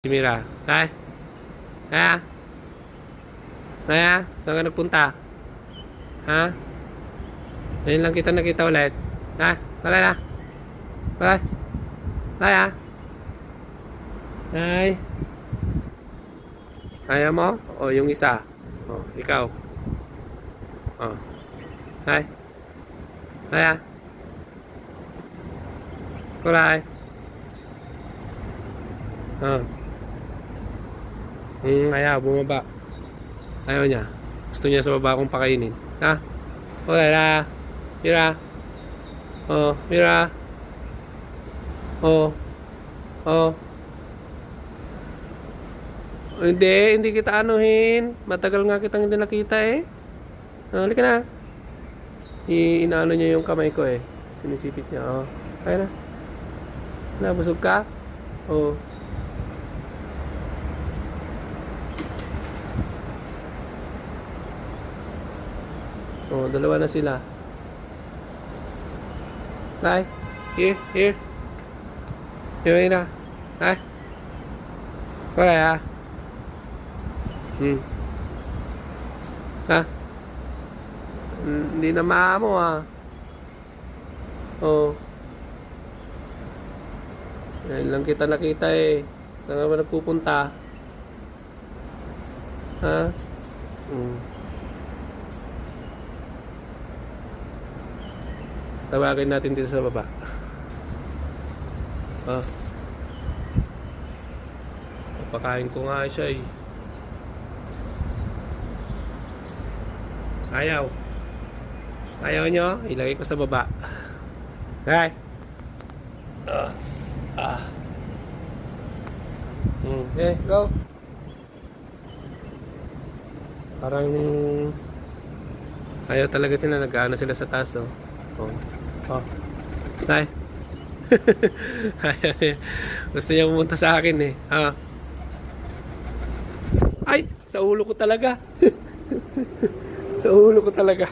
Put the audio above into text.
Si Mira. Tay? Ha? Naya? Saan ka nagpunta? Ha? Ngayon lang kita nakita ulit. Ha? Wala na? Wala? Naya? Ay? Ayaw mo? O yung isa? O, ikaw? O. Ay? Naya? Kulay? O. Ayaw, bumaba. Ayaw niya. Gusto niya sa baba akong pakainin. Ha? Wala na. Mira. Oh, Mira. Oh. Oh. Hindi kita anuhin. Matagal nga kitang hindi nakita eh. Oh, halika na. Inaano niya yung kamay ko eh. Sinisipit niya. Oh. Kaya na. Nabusog ka? Oh. Oh, dalawa na sila. Lai, here. Here na. Lai. Wala ya. Ha? Hindi na maamo ah. Oh. Ngayon lang kita nakita eh. Saan ka ba nagpupunta? Ha? Tawagin natin dito sa baba. Ah. Papakain ko nga siya eh. Ayaw nyo? Ilagay ko sa baba. Okay? Okay, go. Parang ayaw talaga sila. Nag-ano sila sa taas oh. Oh. Tay. Gusto niya pumunta sa akin eh. Ay, sa ulo ko talaga. Sa ulo ko talaga.